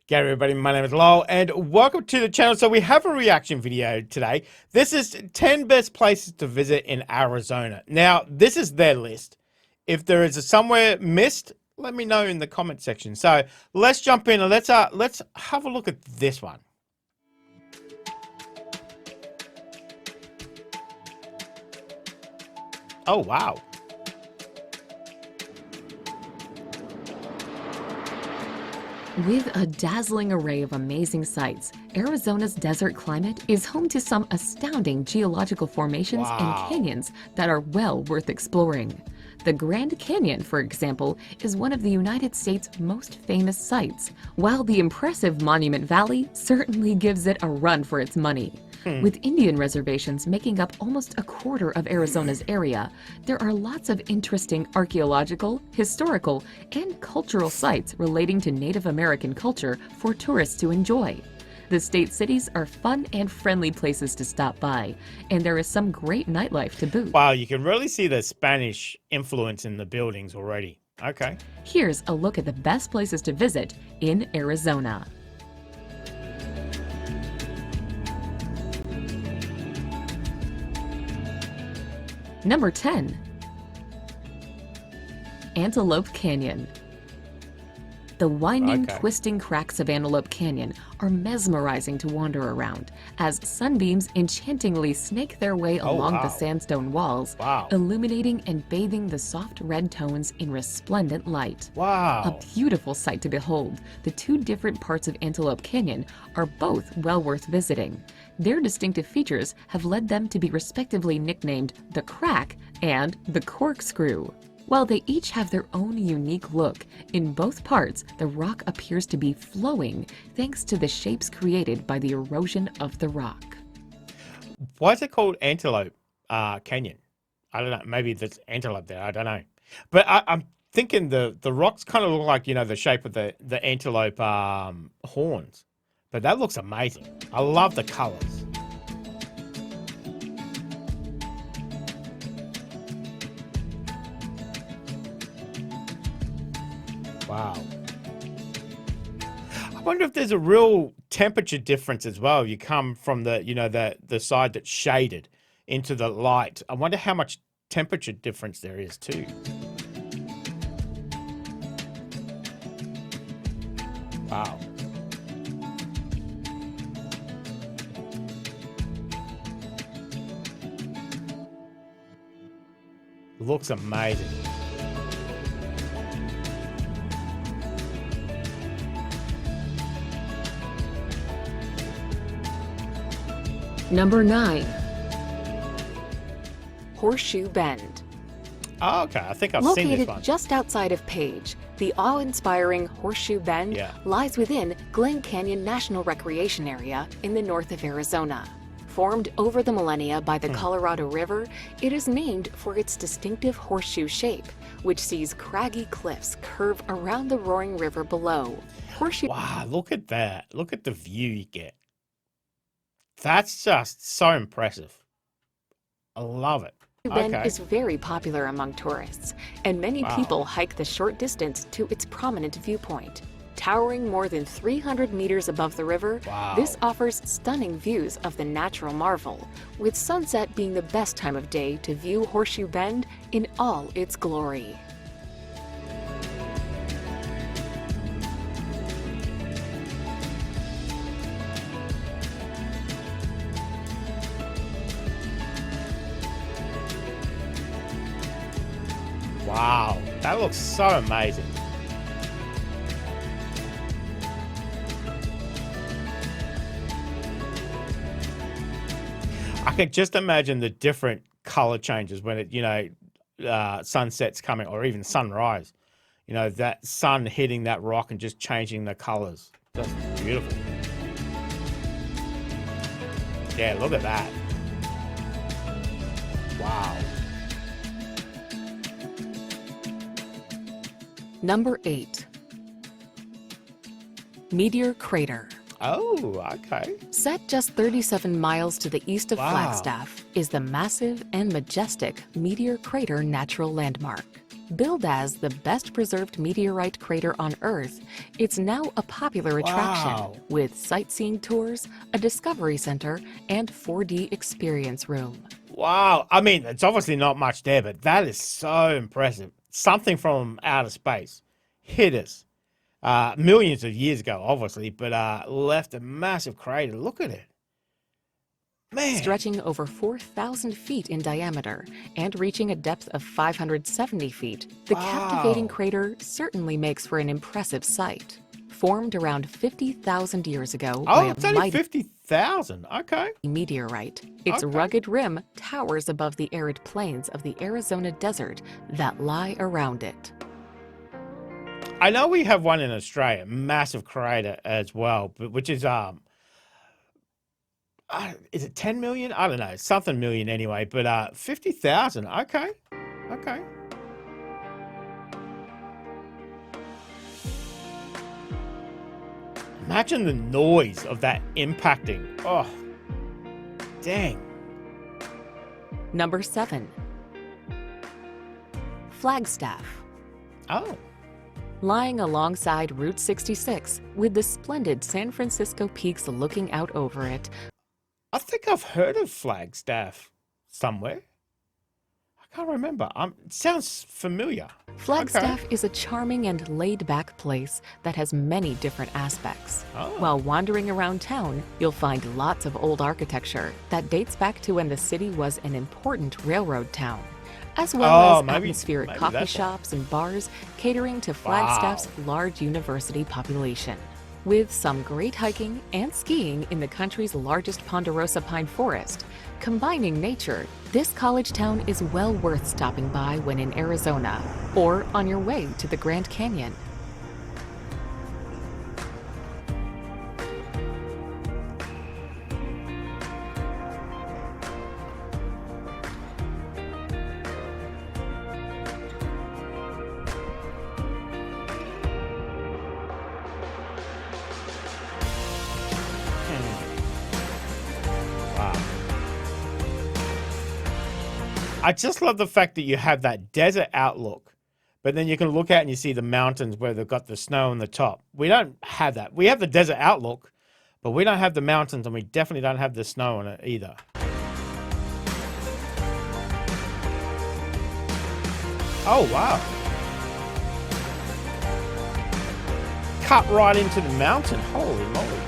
G'day everybody, my name is Lowell and welcome to the channel. So we have a reaction video today. This is 10 best places to visit in Arizona. Now, this is their list. If there is somewhere missed, let me know in the comment section. So let's jump in and let's have a look at this one. Oh, wow. With a dazzling array of amazing sights, Arizona's desert climate is home to some astounding geological formations and canyons that are well worth exploring. The Grand Canyon, for example, is one of the United States' most famous sites, while the impressive Monument Valley certainly gives it a run for its money. With Indian reservations making up almost a quarter of Arizona's area, there are lots of interesting archaeological, historical, and cultural sites relating to Native American culture for tourists to enjoy. The state cities are fun and friendly places to stop by, and there is some great nightlife to boot. Wow, you can really see the Spanish influence in the buildings already. Okay. Here's a look at the best places to visit in Arizona. Number 10. Antelope Canyon. The winding, twisting cracks of Antelope Canyon are mesmerizing to wander around as sunbeams enchantingly snake their way along the sandstone walls, illuminating and bathing the soft red tones in resplendent light. A beautiful sight to behold, the two different parts of Antelope Canyon are both well worth visiting. Their distinctive features have led them to be respectively nicknamed the Crack and the Corkscrew. While they each have their own unique look, in both parts the rock appears to be flowing thanks to the shapes created by the erosion of the rock. Why is it called Antelope Canyon? I don't know. Maybe there's antelope there. I don't know. But I'm thinking the rocks kind of look like, you know, the shape of the antelope horns. But that looks amazing. I love the colors. Wow. I wonder if there's a real temperature difference as well. You come from the, you know, the side that's shaded into the light. I wonder how much temperature difference there is too. Wow. Looks amazing. Number 9. Horseshoe Bend. Oh, okay. I think I've seen this one. Located just outside of Page, the awe-inspiring Horseshoe Bend lies within Glen Canyon National Recreation Area in the north of Arizona. Formed over the millennia by the Colorado River, it is named for its distinctive horseshoe shape, which sees craggy cliffs curve around the roaring river below. Wow, look at that. Look at the view you get. That's just so impressive. I love it. Bend is very popular among tourists, and many people hike the short distance to its prominent viewpoint. Towering more than 300 meters above the river, this offers stunning views of the natural marvel, with sunset being the best time of day to view Horseshoe Bend in all its glory. Wow, that looks so amazing. I can just imagine the different color changes when it, you know, sunset's coming or even sunrise. You know, that sun hitting that rock and just changing the colors. Just beautiful. Yeah, look at that. Wow. Number 8. Meteor Crater. Oh, okay. Set just 37 miles to the east of Flagstaff is the massive and majestic Meteor Crater natural landmark. Billed as the best preserved meteorite crater on Earth, it's now a popular attraction Wow. with sightseeing tours, a discovery center, and 4D experience room. Wow. I mean, it's obviously not much there, but that is so impressive. Something from outer space hit us millions of years ago, obviously, but left a massive crater. Look at it. Man. Stretching over 4,000 feet in diameter and reaching a depth of 570 feet, the captivating Wow. crater certainly makes for an impressive sight. Formed around 50,000 years ago Oh, by it's a only mighty 50,000. Okay. meteorite, its Okay. rugged rim towers above the arid plains of the Arizona desert that lie around it. I know we have one in Australia, massive crater as well, but which is it 10 million? I don't know, something million anyway, but 50,000. Okay. Okay. Imagine the noise of that impacting. Oh, dang. Number 7. Flagstaff. Oh, Lying alongside Route 66, with the splendid San Francisco peaks looking out over it, I think I've heard of Flagstaff somewhere. I can't remember. It sounds familiar. Flagstaff is a charming and laid-back place that has many different aspects. Oh. While wandering around town, you'll find lots of old architecture that dates back to when the city was an important railroad town, as well as atmospheric coffee that's why. shops and bars catering to Flagstaff's large university population. With some great hiking and skiing in the country's largest ponderosa pine forest, combining nature, this college town is well worth stopping by when in Arizona or on your way to the Grand Canyon. Wow. I just love the fact that you have that desert outlook, but then you can look out and you see the mountains where they've got the snow on the top. We don't have that. We have the desert outlook, but we don't have the mountains, and we definitely don't have the snow on it either. Oh, wow. Cut right into the mountain. Holy moly.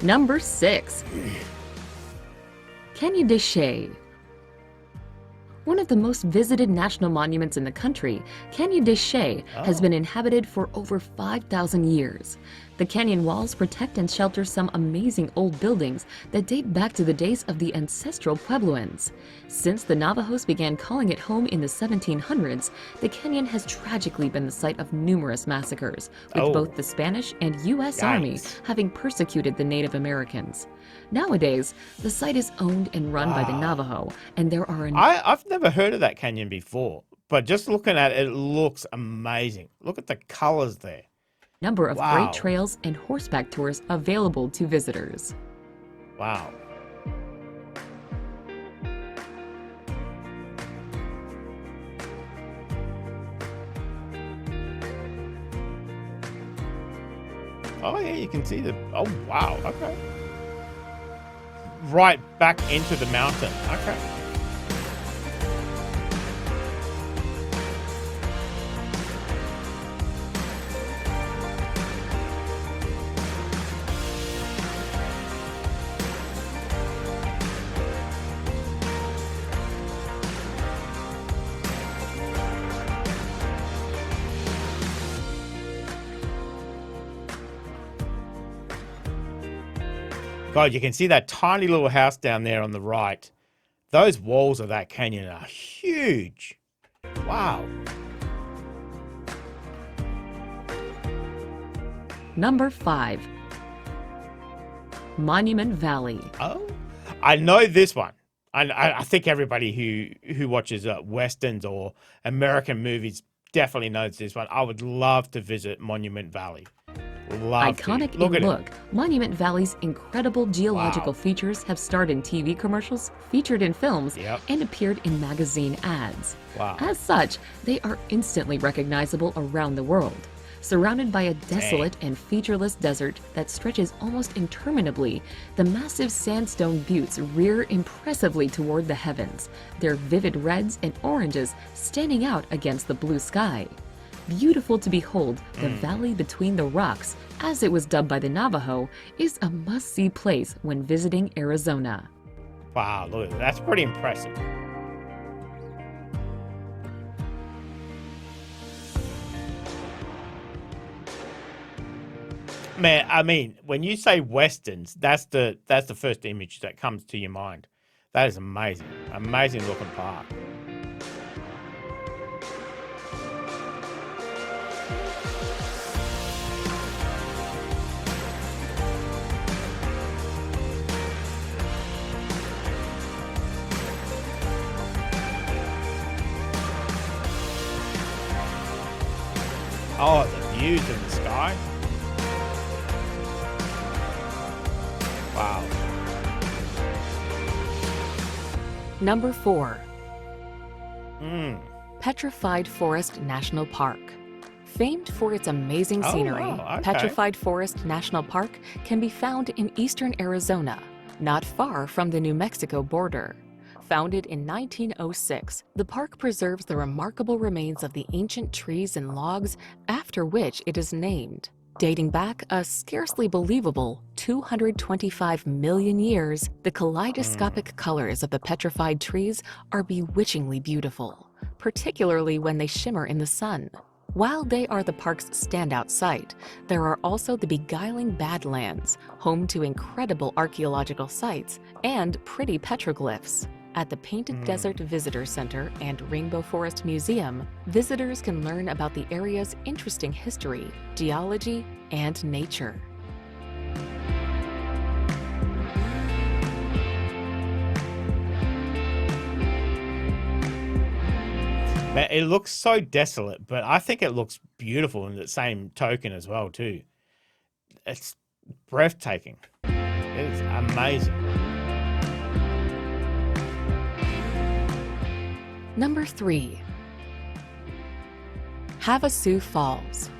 Number 6. Canyon de Chelly. One of the most visited national monuments in the country, Canyon de Chelly has been inhabited for over 5,000 years. The canyon walls protect and shelter some amazing old buildings that date back to the days of the ancestral Puebloans. Since the Navajos began calling it home in the 1700s, the canyon has tragically been the site of numerous massacres, with both the Spanish and U.S. Army having persecuted the Native Americans. Nowadays, the site is owned and run by the Navajo, and there are I've never heard of that canyon before, but just looking at it, it looks amazing. Look at the colors there. number of great trails and horseback tours available to visitors. Wow. Oh yeah, you can see the, oh wow, okay. Right back into the mountain, okay. God, you can see that tiny little house down there on the right. Those walls of that canyon are huge. Wow. Number 5. Monument Valley. Oh, I know this one. I think everybody who watches Westerns or American movies definitely knows this one. I would love to visit Monument Valley. Love Iconic it. Look in at look, Monument Valley's incredible geological Wow. features have starred in TV commercials, featured in films, Yep. and appeared in magazine ads. Wow. As such, they are instantly recognizable around the world. Surrounded by a desolate and featureless desert that stretches almost interminably, the massive sandstone buttes rear impressively toward the heavens, their vivid reds and oranges standing out against the blue sky. Beautiful to behold, the Valley Between the Rocks, as it was dubbed by the Navajo, is a must-see place when visiting Arizona. Wow, look, that's pretty impressive. Man, I mean, when you say westerns, that's the first image that comes to your mind. That is amazing. Amazing looking park. Oh, the views in the sky. Wow. Number 4. Mm. Petrified Forest National Park. Famed for its amazing Oh, scenery, wow, okay. Petrified Forest National Park can be found in eastern Arizona, not far from the New Mexico border. Founded in 1906, the park preserves the remarkable remains of the ancient trees and logs after which it is named. Dating back a scarcely believable 225 million years, the kaleidoscopic colors of the petrified trees are bewitchingly beautiful, particularly when they shimmer in the sun. While they are the park's standout site, there are also the beguiling Badlands, home to incredible archaeological sites and pretty petroglyphs. At the Painted Desert Visitor Center and Rainbow Forest Museum, visitors can learn about the area's interesting history, geology, and nature. Man, it looks so desolate, but I think it looks beautiful in the same token as well, too. It's breathtaking. It is amazing. Number 3. Havasu Falls.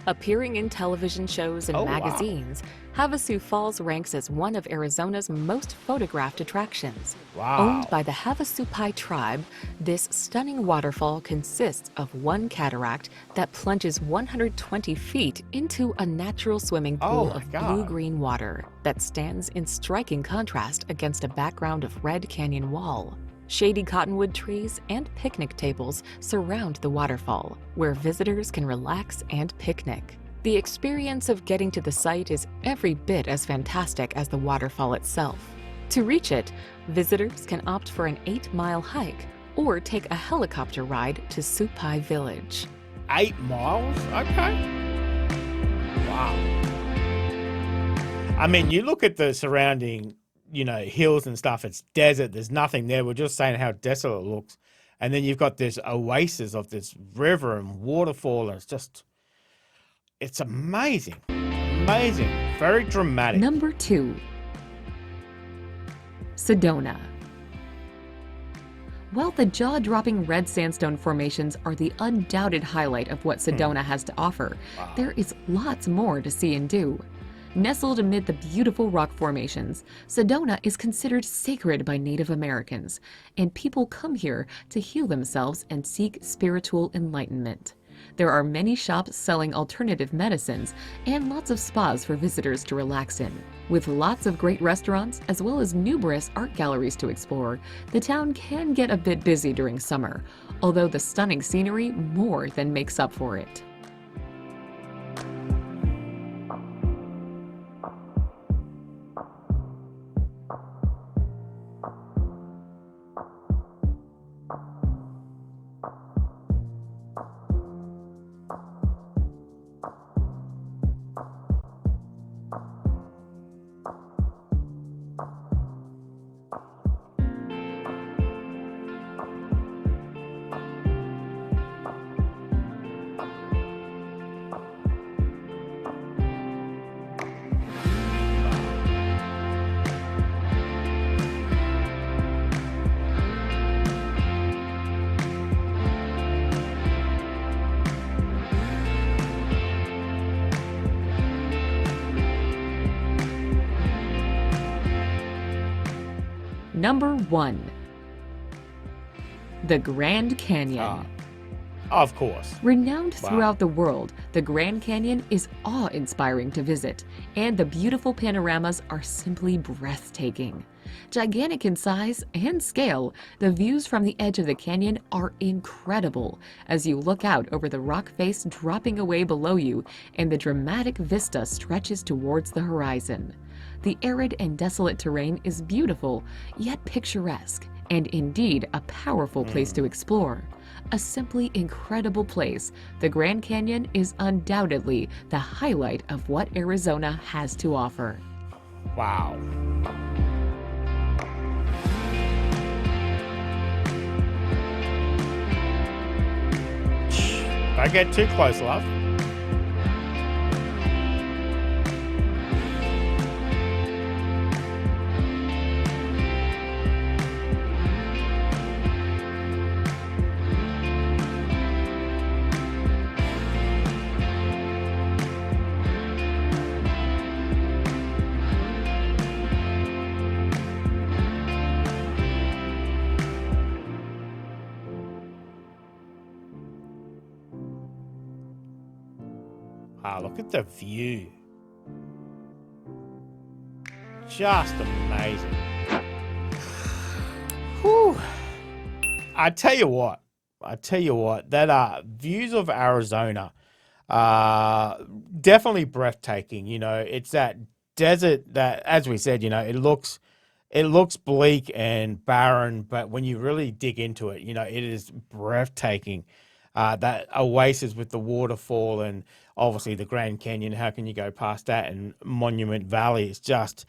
Appearing in television shows and Oh, wow. magazines, Havasu Falls ranks as one of Arizona's most photographed attractions. Wow. Owned by the Havasupai tribe, this stunning waterfall consists of one cataract that plunges 120 feet into a natural swimming pool Oh, my of God. blue-green water that stands in striking contrast against a background of red canyon wall. Shady cottonwood trees and picnic tables surround the waterfall, where visitors can relax and picnic. The experience of getting to the site is every bit as fantastic as the waterfall itself. To reach it, visitors can opt for an 8-mile hike or take a helicopter ride to Supai Village. 8 miles? Okay. Wow. I mean, you look at the surrounding, hills and stuff. It's desert. There's nothing there. We're just saying how desolate it looks. And then you've got this oasis of this river and waterfall. And it's amazing. Amazing. Very dramatic. Number 2. Sedona. While the jaw-dropping red sandstone formations are the undoubted highlight of what Sedona has to offer, there is lots more to see and do. Nestled amid the beautiful rock formations, Sedona is considered sacred by Native Americans, and people come here to heal themselves and seek spiritual enlightenment. There are many shops selling alternative medicines and lots of spas for visitors to relax in. With lots of great restaurants as well as numerous art galleries to explore, the town can get a bit busy during summer, although the stunning scenery more than makes up for it. Number 1. The Grand Canyon. Of course. Renowned Wow. throughout the world, the Grand Canyon is awe-inspiring to visit, and the beautiful panoramas are simply breathtaking. Gigantic in size and scale, the views from the edge of the canyon are incredible as you look out over the rock face dropping away below you and the dramatic vista stretches towards the horizon. The arid and desolate terrain is beautiful, yet picturesque, and indeed a powerful place to explore. A simply incredible place, the Grand Canyon is undoubtedly the highlight of what Arizona has to offer. Wow. Don't get too close, love. Wow, look at the view. Just amazing. Whew. I tell you what, that views of Arizona definitely breathtaking. You know, it's that desert that, as we said, you know, it looks bleak and barren, but when you really dig into it, you know, it is breathtaking. That oasis with the waterfall and obviously the Grand Canyon. How can you go past that? And Monument Valley is just,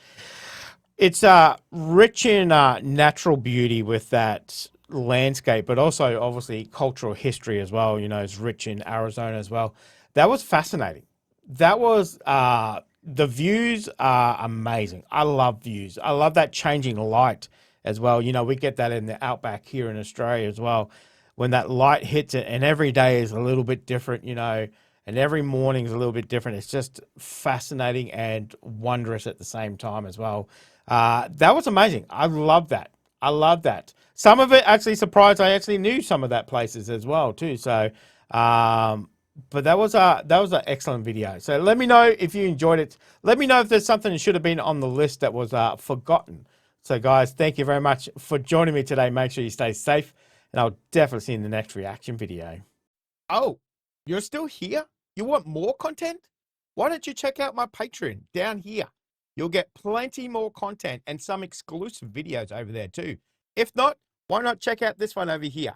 it's rich in natural beauty with that landscape, but also obviously cultural history as well. You know, it's rich in Arizona as well. That was fascinating. That was the views are amazing. I love views. I love that changing light as well. You know, we get that in the outback here in Australia as well. When that light hits it, and every day is a little bit different, you know, and every morning is a little bit different. It's just fascinating and wondrous at the same time as well. That was amazing. I love that. I love that. Some of it actually surprised. I actually knew some of that places as well too. So, but that was an excellent video. So let me know if you enjoyed it. Let me know if there's something that should have been on the list that was forgotten. So guys, thank you very much for joining me today. Make sure you stay safe, and I'll definitely see you in the next reaction video. Oh, you're still here? You want more content? Why don't you check out my Patreon down here? You'll get plenty more content and some exclusive videos over there too. If not, why not check out this one over here?